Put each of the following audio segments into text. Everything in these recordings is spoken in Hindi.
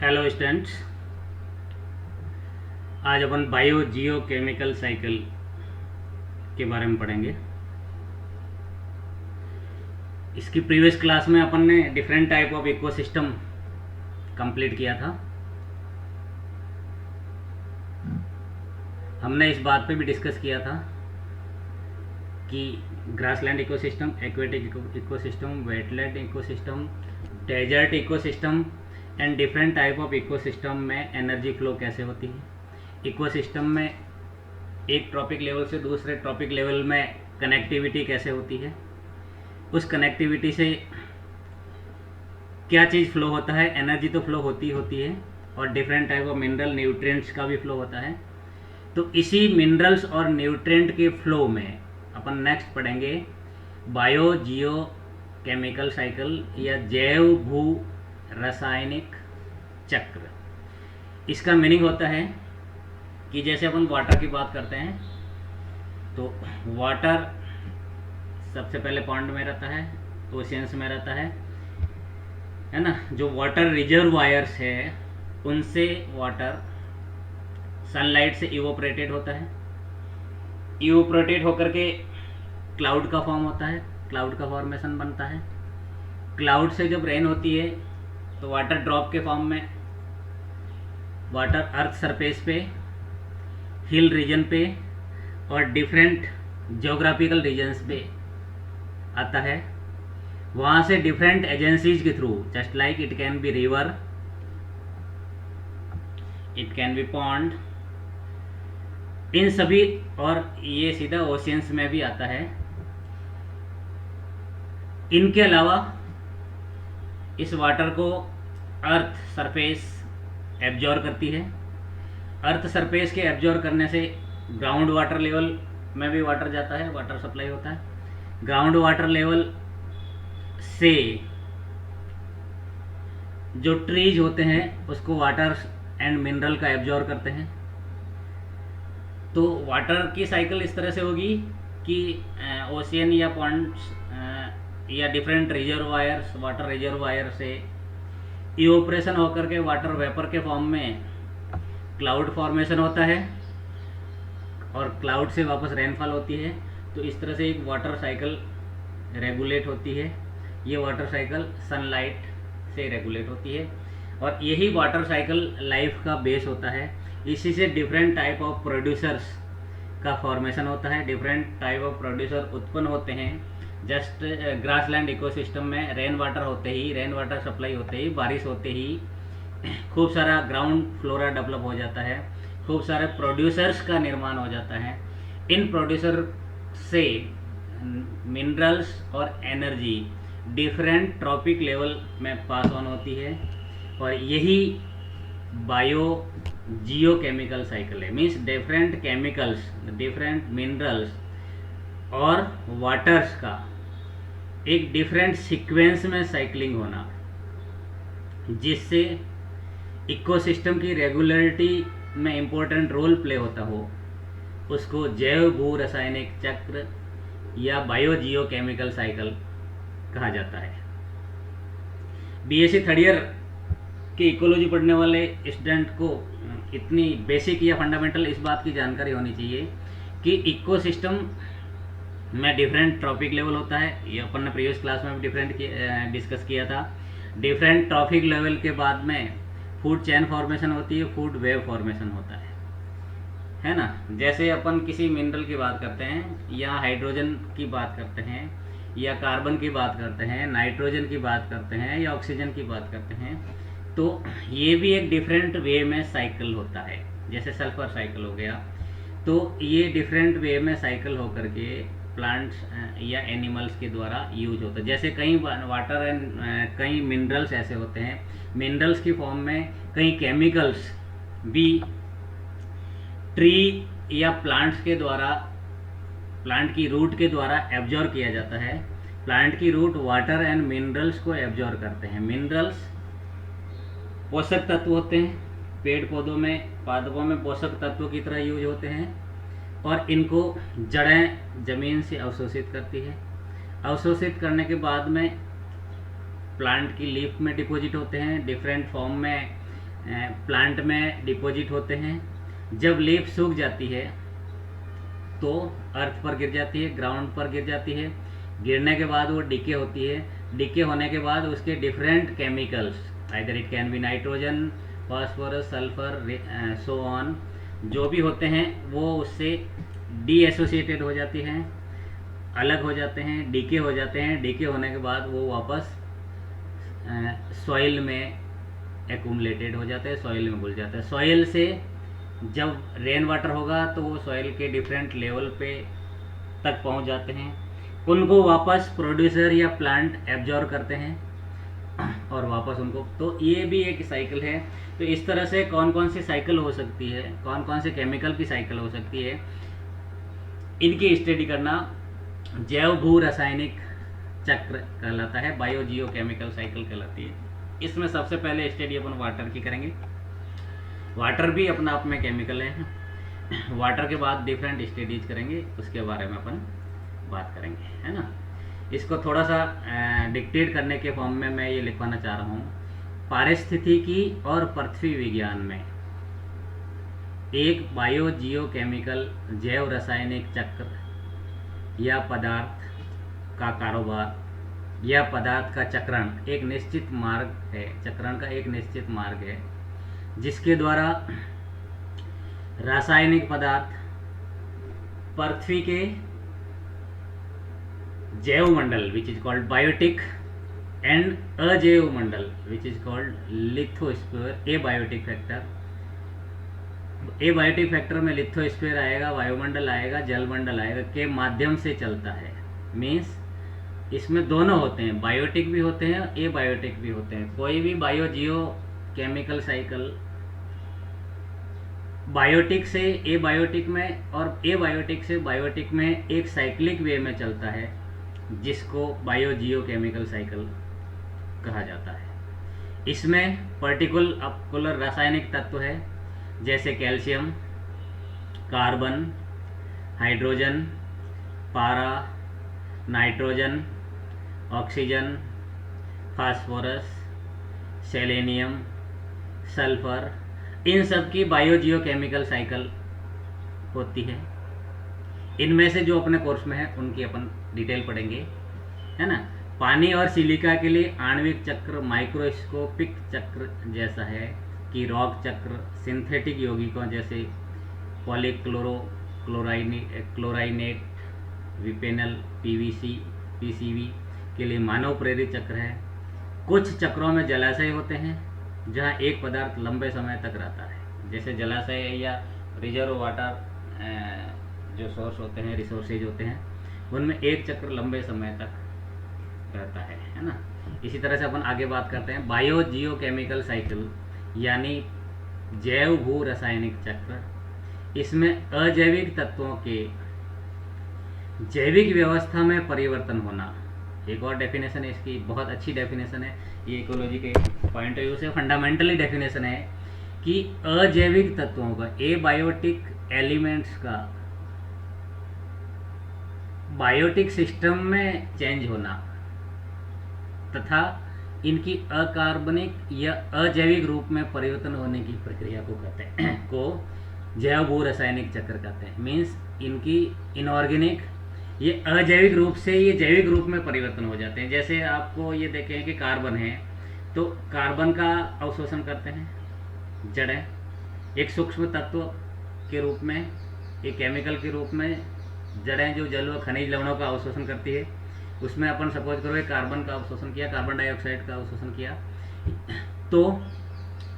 Hello students. आज अपन बायो जियो केमिकल साइकिल के बारे में पढ़ेंगे। इसकी प्रीवियस क्लास में अपन ने different type of ecosystem complete किया था। हमने इस बात पे भी डिस्कस किया था कि grassland ecosystem, aquatic ecosystem, wetland ecosystem, desert ecosystem and different type of ecosystem में एनर्जी फ्लो कैसे होती है। इकोसिस्टम में एक ट्रॉपिक लेवल से दूसरे ट्रॉपिक लेवल में कनेक्टिविटी कैसे होती है, उस कनेक्टिविटी से क्या चीज़ फ्लो होता है। एनर्जी तो फ्लो होती है और different type of mineral nutrients का भी फ्लो होता है। तो इसी मिनरल्स और न्यूट्रिएंट के फ्लो में अपन नेक्स्ट पढ़ेंगे बायो जियो केमिकल साइकिल या जैव भू रासायनिक चक्र। इसका मीनिंग होता है कि जैसे अपन वाटर की बात करते हैं तो वाटर सबसे पहले पॉन्ड में रहता है, ओशियंस में रहता है ना। जो वाटर रिजर्वायर्स है उनसे वाटर सनलाइट से इवोपरेटेड होता है। इवोपरेटेड होकर के क्लाउड का फॉर्म होता है, क्लाउड का फॉर्मेशन बनता है। क्लाउड से जब रेन होती है तो वाटर ड्रॉप के फॉर्म में वाटर अर्थ सरफेस पे, हिल रीजन पे और डिफरेंट जोग्राफिकल रीजन्स पे आता है। वहाँ से डिफरेंट एजेंसीज के through, just like it can be river, it can be pond, इन सभी, और ये सीधा ओशियंस में भी आता है। इनके अलावा इस वाटर को अर्थ सरफेस एब्जॉर्ब करती है। अर्थ सरफेस के एब्जॉर्ब करने से ग्राउंड वाटर लेवल में भी वाटर जाता है, वाटर सप्लाई होता है। ग्राउंड वाटर लेवल से जो ट्रीज होते हैं उसको वाटर एंड मिनरल का एब्जॉर्ब करते हैं। तो वाटर की साइकिल इस तरह से होगी कि ओशियन या पॉन्ड्स या डिफरेंट रिजर्वायर्स, वाटर रिजर्वायर से इवोपरेशन होकर के वाटर वेपर के फॉर्म में क्लाउड फॉर्मेशन होता है और क्लाउड से वापस रेनफॉल होती है। तो इस तरह से एक वाटर साइकिल रेगुलेट होती है। ये वाटर साइकिल सनलाइट से रेगुलेट होती है और यही वाटर साइकिल लाइफ का बेस होता है। इसी से डिफरेंट टाइप ऑफ प्रोड्यूसर्स का फॉर्मेशन होता है, डिफरेंट टाइप ऑफ प्रोड्यूसर उत्पन्न होते हैं। जस्ट ग्रासलैंड इकोसिस्टम में रेन वाटर होते ही, रेन वाटर सप्लाई होते ही, बारिश होते ही खूब सारा ग्राउंड फ्लोरा डेवलप हो जाता है, खूब सारे प्रोड्यूसर्स का निर्माण हो जाता है। इन प्रोड्यूसर से मिनरल्स और एनर्जी डिफरेंट ट्रॉपिक लेवल में पास ऑन होती है और यही बायो जियो केमिकल साइकिल है। Means different chemicals, different minerals और वाटर्स का एक डिफरेंट सीक्वेंस में साइक्लिंग होना, जिससे इकोसिस्टम की रेगुलरिटी में इम्पोर्टेंट रोल प्ले होता हो, उसको जैव भू रासायनिक चक्र या बायो जियो केमिकल साइकिल कहा जाता है। बीएससी थर्ड ईयर की इकोलॉजी पढ़ने वाले स्टूडेंट को इतनी बेसिक या फंडामेंटल इस बात की जानकारी होनी चाहिए कि इकोसिस्टम में डिफरेंट ट्रॉपिक लेवल होता है। ये अपन ने प्रीवियस क्लास में भी डिस्कस किया था। डिफरेंट ट्रॉपिक लेवल के बाद में फूड चेन फॉर्मेशन होती है, फूड वेव फॉर्मेशन होता है ना। जैसे अपन किसी मिनरल की बात करते हैं या हाइड्रोजन की बात करते हैं या कार्बन की बात करते हैं, नाइट्रोजन की बात करते हैं या ऑक्सीजन की बात करते हैं, तो ये भी एक डिफरेंट वे में साइकिल होता है। जैसे सल्फर साइकिल हो गया, तो ये डिफरेंट वे में साइकिल होकर के प्लांट्स या एनिमल्स के द्वारा यूज होता है। जैसे कई वाटर एंड कई मिनरल्स ऐसे होते हैं, मिनरल्स की फॉर्म में कई केमिकल्स भी ट्री या प्लांट्स के द्वारा, प्लांट की रूट के द्वारा एब्जॉर्ब किया जाता है। प्लांट की रूट वाटर एंड मिनरल्स को एब्जॉर्ब करते हैं। मिनरल्स पोषक तत्व होते हैं, पेड़ पौधों में, पादपों में पोषक तत्व की तरह यूज होते हैं और इनको जड़ें ज़मीन से अवशोषित करती है। अवशोषित करने के बाद में प्लांट की लीफ में डिपॉजिट होते हैं, डिफरेंट फॉर्म में प्लांट में डिपॉजिट होते हैं। जब लीफ सूख जाती है तो अर्थ पर गिर जाती है, ग्राउंड पर गिर जाती है। गिरने के बाद वो डिके होती है। डिके होने के बाद उसके different chemicals, either it can B nitrogen, phosphorus, sulphur, so on, जो भी होते हैं वो उससे डी एसोसिएटेड हो जाती हैं, अलग हो जाते हैं, डीके हो जाते हैं। डीके होने के बाद वो वापस सॉइल में एक्यूमुलेटेड हो जाते हैं, सॉइल में घुल जाते हैं। सॉइल से जब रेन वाटर होगा तो वो सॉइल के डिफरेंट लेवल पे तक पहुंच जाते हैं। उनको वापस प्रोड्यूसर या प्लांट एब्जॉर्ब करते हैं और वापस उनको, तो ये भी एक साइकिल है। तो इस तरह से कौन कौन सी साइकिल हो सकती है, कौन कौन से केमिकल की साइकिल हो सकती है, इनकी स्टडी करना जैव भू रासायनिक चक्र कहलाता है, बायो जियो केमिकल साइकिल कहलाती है। इसमें सबसे पहले स्टडी अपन वाटर की करेंगे। वाटर भी अपना आप में केमिकल है। वाटर के बाद डिफरेंट स्टडीज करेंगे, उसके बारे में अपन बात करेंगे, है ना। इसको थोड़ा सा डिक्टेट करने के फॉर्म में मैं ये लिखवाना चाह रहा हूँ। पारिस्थितिकी और पृथ्वी विज्ञान में एक बायो जियो केमिकल जैव रासायनिक चक्र या पदार्थ का कारोबार या पदार्थ का चक्रण एक निश्चित मार्ग है, चक्रण का एक निश्चित मार्ग है जिसके द्वारा रासायनिक पदार्थ पृथ्वी के जैव मंडल which is called biotic and अजैव मंडल which is called lithosphere, abiotic factor, abiotic factor में लिथोस्फीयर आएगा, वायुमंडल आएगा, जलमंडल आएगा, के माध्यम से चलता है। मीन्स इसमें दोनों होते हैं, बायोटिक भी होते हैं, ए बायोटिक भी होते हैं। कोई भी बायो जियो केमिकल साइकिल बायोटिक से ए बायोटिक में और ए बायोटिक से बायोटिक में एक साइक्लिक वे में चलता है जिसको बायो जियो केमिकल साइकिल कहा जाता है। इसमें पर्टिकुलर रासायनिक तत्व है जैसे कैल्शियम, कार्बन, हाइड्रोजन, पारा, nitrogen, oxygen, phosphorus, selenium, sulphur, इन सब की बायो जियो केमिकल साइकिल होती है। इनमें से जो अपने कोर्स में है उनकी अपन डिटेल पढ़ेंगे, है ना। पानी और सिलिका के लिए आणविक चक्र माइक्रोस्कोपिक चक्र जैसा है कि रॉक चक्र, सिंथेटिक यौगिकों जैसे क्लोराइनेट, विपेनल, पीवीसी, पीसीवी के लिए मानव प्रेरित चक्र है। कुछ चक्रों में जलाशय होते हैं जहां एक पदार्थ लंबे समय तक रहता है, जैसे जलाशय या रिजर्व वाटर जो सोर्स होते हैं, रिसोर्सेज होते हैं, उनमें एक चक्र लंबे समय तक रहता है ना। इसी तरह से अपन आगे बात करते हैं बायो जियो केमिकल साइकिल यानी जैव भू रासायनिक चक्र। इसमें अजैविक तत्वों के जैविक व्यवस्था में परिवर्तन होना, एक और डेफिनेशन है इसकी, बहुत अच्छी डेफिनेशन है ये, इकोलॉजी के पॉइंट ऑफ व्यू से फंडामेंटली डेफिनेशन है कि अजैविक तत्वों का, ए बायोटिक एलिमेंट्स का बायोटिक सिस्टम में चेंज होना तथा इनकी अकार्बनिक या अजैविक रूप में परिवर्तन होने की प्रक्रिया को कहते हैं को जैव भू रासायनिक चक्र कहते हैं। मीन्स इनकी इनऑर्गेनिक, ये अजैविक रूप से ये जैविक रूप में परिवर्तन हो जाते हैं। जैसे आपको ये देखें कि कार्बन है तो कार्बन का अवशोषण करते हैं जड़ें, एक सूक्ष्म तत्व के रूप में, एक केमिकल के रूप में जड़ें जो जल व खनिज लवणों का अवशोषण करती है, उसमें अपन सपोज करो कार्बन का अवशोषण किया, कार्बन डाइऑक्साइड का अवशोषण किया, तो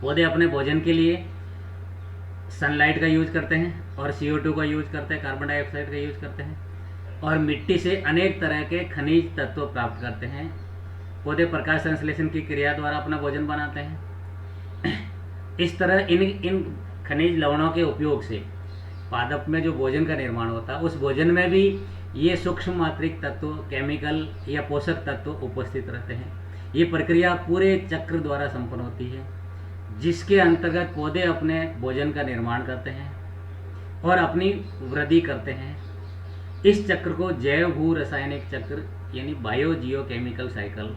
पौधे अपने भोजन के लिए सनलाइट का यूज करते हैं और CO2 का यूज करते हैं, कार्बन डाइऑक्साइड का यूज करते हैं और मिट्टी से अनेक तरह के खनिज तत्व प्राप्त करते हैं। पौधे प्रकाश संश्लेषण की क्रिया द्वारा अपना भोजन बनाते हैं। इस तरह इन खनिज लवणों के उपयोग से पादप में जो भोजन का निर्माण होता है, उस भोजन में भी ये सूक्ष्म मात्रिक तत्व, केमिकल या पोषक तत्व उपस्थित रहते हैं। ये प्रक्रिया पूरे चक्र द्वारा संपन्न होती है जिसके अंतर्गत पौधे अपने भोजन का निर्माण करते हैं और अपनी वृद्धि करते हैं। इस चक्र को जैव भू रासायनिक चक्र यानी बायो जियो केमिकल साइकिल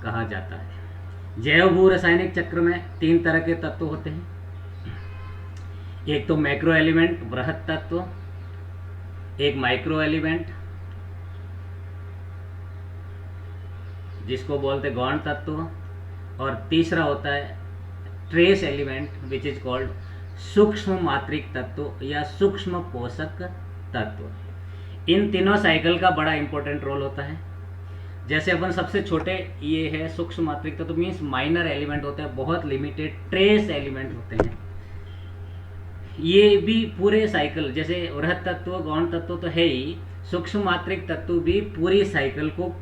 कहा जाता है। जैव भू रासायनिक चक्र में 3 तरह के तत्व होते हैं। एक तो मैक्रो एलिमेंट बृहत तत्व, एक माइक्रो एलिमेंट जिसको बोलते गौण तत्व, और तीसरा होता है trace element which is called सूक्ष्म मात्रिक तत्व या सूक्ष्म पोषक तत्व। इन तीनों साइकिल का बड़ा इंपॉर्टेंट रोल होता है। जैसे अपन सबसे छोटे ये है सूक्ष्म मात्रिक तत्व, मीन्स माइनर एलिमेंट होते हैं, बहुत लिमिटेड ट्रेस एलिमेंट होते हैं। ये भी पूरे साइकिल, जैसे वृहत तत्व गौण तत्व तो है ही, सूक्ष्म मात्रिक तत्व भी पूरी साइकिल को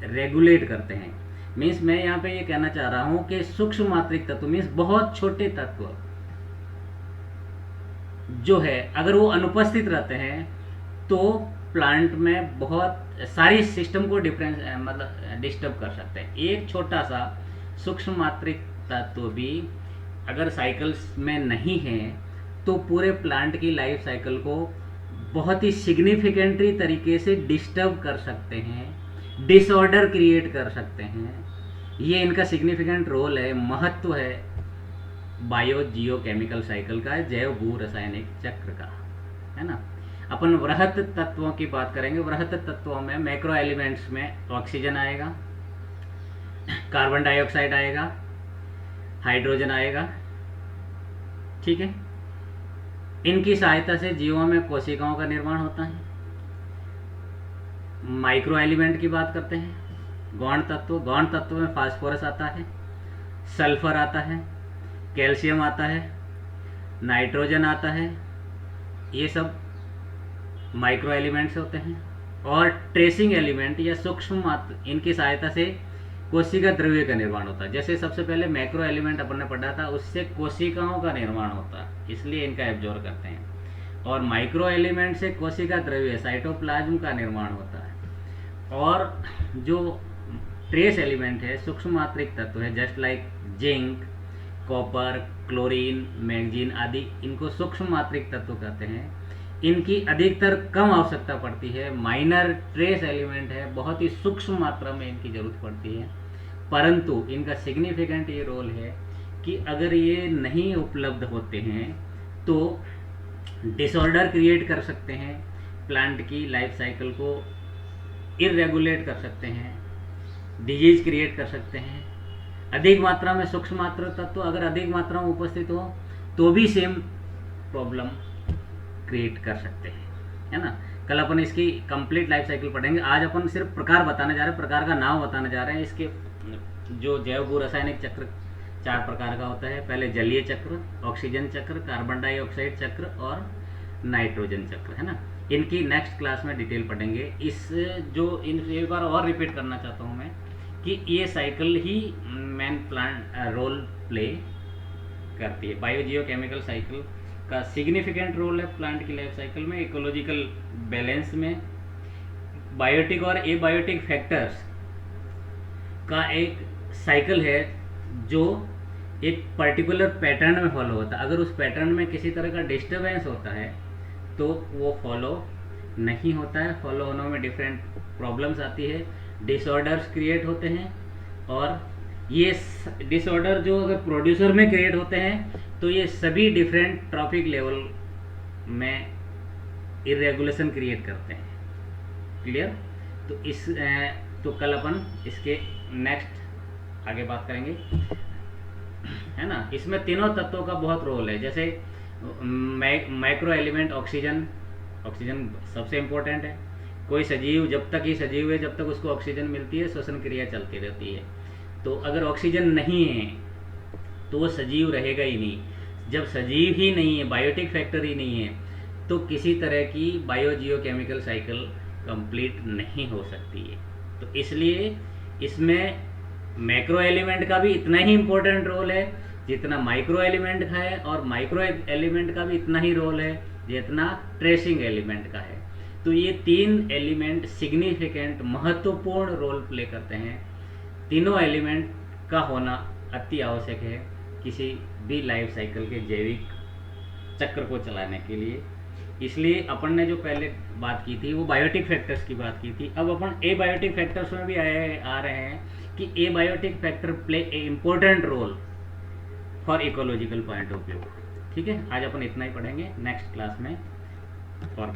रेगुलेट करते हैं। मीन्स मैं यहाँ पे ये कहना चाह रहा हूँ कि सूक्ष्म मात्रिक तत्व मीन्स बहुत छोटे तत्व जो है, अगर वो अनुपस्थित रहते हैं तो प्लांट में बहुत सारी सिस्टम को मतलब डिस्टर्ब कर सकते हैं। एक छोटा सा सूक्ष्म मात्रिक तत्व भी अगर साइकिल्स में नहीं है तो पूरे प्लांट की लाइफ साइकिल को बहुत ही सिग्निफिकेंटली तरीके से डिस्टर्ब कर सकते हैं, डिसऑर्डर क्रिएट कर सकते हैं। ये इनका सिग्निफिकेंट रोल है, महत्व है बायो जियो केमिकल साइकिल का, जैव भू रासायनिक चक्र का, है ना। अपन वृहत तत्वों की बात करेंगे। वृहत तत्वों में मैक्रो एलिमेंट्स में ऑक्सीजन आएगा, कार्बन डाइऑक्साइड आएगा, हाइड्रोजन आएगा, ठीक है। इनकी सहायता से जीवों में कोशिकाओं का निर्माण होता है। माइक्रो एलिमेंट की बात करते हैं, गौण तत्व। गौण तत्व में फास्फोरस आता है, सल्फर आता है, कैल्शियम आता है, नाइट्रोजन आता है, ये सब माइक्रो एलिमेंट्स होते हैं। और ट्रेसिंग एलिमेंट या सूक्ष्म मात्र, इनकी सहायता से कोशिका द्रव्य का निर्माण होता है। जैसे सबसे पहले मैक्रो एलिमेंट अपन ने पढ़ा था, उससे कोशिकाओं का निर्माण होता है, इसलिए इनका एब्जॉर्ब करते हैं। और माइक्रो एलिमेंट से कोशिका द्रव्य साइटोप्लाज्म का निर्माण होता है। और जो ट्रेस एलिमेंट है, सूक्ष्म मात्रिक तत्व है, just like zinc, copper, chlorine, manganese आदि, इनको सूक्ष्म मात्रिक तत्व कहते हैं। इनकी अधिकतर कम आवश्यकता पड़ती है। माइनर ट्रेस एलिमेंट है, बहुत ही सूक्ष्म मात्रा में इनकी जरूरत पड़ती है, परंतु इनका सिग्निफिकेंट ये रोल है कि अगर ये नहीं उपलब्ध होते हैं तो डिसऑर्डर क्रिएट कर सकते हैं, प्लांट की लाइफ साइकिल को इरेगुलेट कर सकते हैं, डिजीज क्रिएट कर सकते हैं। अधिक मात्रा में सूक्ष्म मात्रा तत्व अगर अधिक मात्रा में उपस्थित हो तो भी सेम प्रॉब्लम क्रिएट कर सकते हैं, है ना। कल अपन इसकी कंप्लीट लाइफ साइकिल पढ़ेंगे। आज अपन सिर्फ प्रकार बताने जा रहे हैं, प्रकार का नाम बताने जा रहे हैं। इसके जो जैव भू रासायनिक चक्र 4 प्रकार का होता है। पहले जलीय चक्र, ऑक्सीजन चक्र, कार्बन डाइऑक्साइड चक्र और नाइट्रोजन चक्र, है ना। इनकी नेक्स्ट क्लास में डिटेल पढ़ेंगे। एक बार और रिपीट करना चाहता हूँ मैं कि ये साइकिल ही मेन प्लांट रोल प्ले करती है। बायो जियो केमिकल साइकिल का सिग्निफिकेंट रोल है प्लांट की लाइफ साइकिल में, इकोलॉजिकल बैलेंस में। बायोटिक और एबायोटिक फैक्टर्स का एक साइकिल है जो एक पर्टिकुलर पैटर्न में फॉलो होता है। अगर उस पैटर्न में किसी तरह का डिस्टर्बेंस होता है तो वो फॉलो नहीं होता है, फॉलो होने में डिफरेंट प्रॉब्लम्स आती है, डिसऑर्डर्स क्रिएट होते हैं। और ये डिसऑर्डर जो अगर प्रोड्यूसर में क्रिएट होते हैं तो ये सभी डिफरेंट ट्रॉफिक लेवल में इरेगुलेशन क्रिएट करते हैं। क्लियर? तो कल अपन इसके नेक्स्ट आगे बात करेंगे, है ना। इसमें तीनों तत्वों का बहुत रोल है। जैसे माइक्रो एलिमेंट ऑक्सीजन सबसे इम्पोर्टेंट है। कोई सजीव जब तक ही सजीव है, जब तक उसको ऑक्सीजन मिलती है, श्वसन क्रिया चलती रहती है। तो अगर ऑक्सीजन नहीं है तो वो सजीव रहेगा ही नहीं। जब सजीव ही नहीं है, बायोटिक फैक्टर ही नहीं है, तो किसी तरह की बायो जियो केमिकल साइकिल कंप्लीट नहीं हो सकती है। तो इसलिए इसमें मैक्रो एलिमेंट का भी इतना ही इम्पोर्टेंट रोल है जितना माइक्रो एलिमेंट का है, और माइक्रो एलिमेंट का भी इतना ही रोल है जितना ट्रेसिंग एलिमेंट का है। तो ये 3 एलिमेंट सिग्निफिकेंट महत्वपूर्ण रोल प्ले करते हैं। तीनों एलिमेंट का होना अति आवश्यक है किसी भी लाइफ साइकिल के जैविक चक्र को चलाने के लिए। इसलिए अपन ने जो पहले बात की थी वो बायोटिक फैक्टर्स की बात की थी। अब अपन एबायोटिक फैक्टर्स में भी आ रहे हैं कि abiotic factor play a important role for ecological point of view. ठीक है, आज अपन इतना ही पढ़ेंगे, नेक्स्ट क्लास में और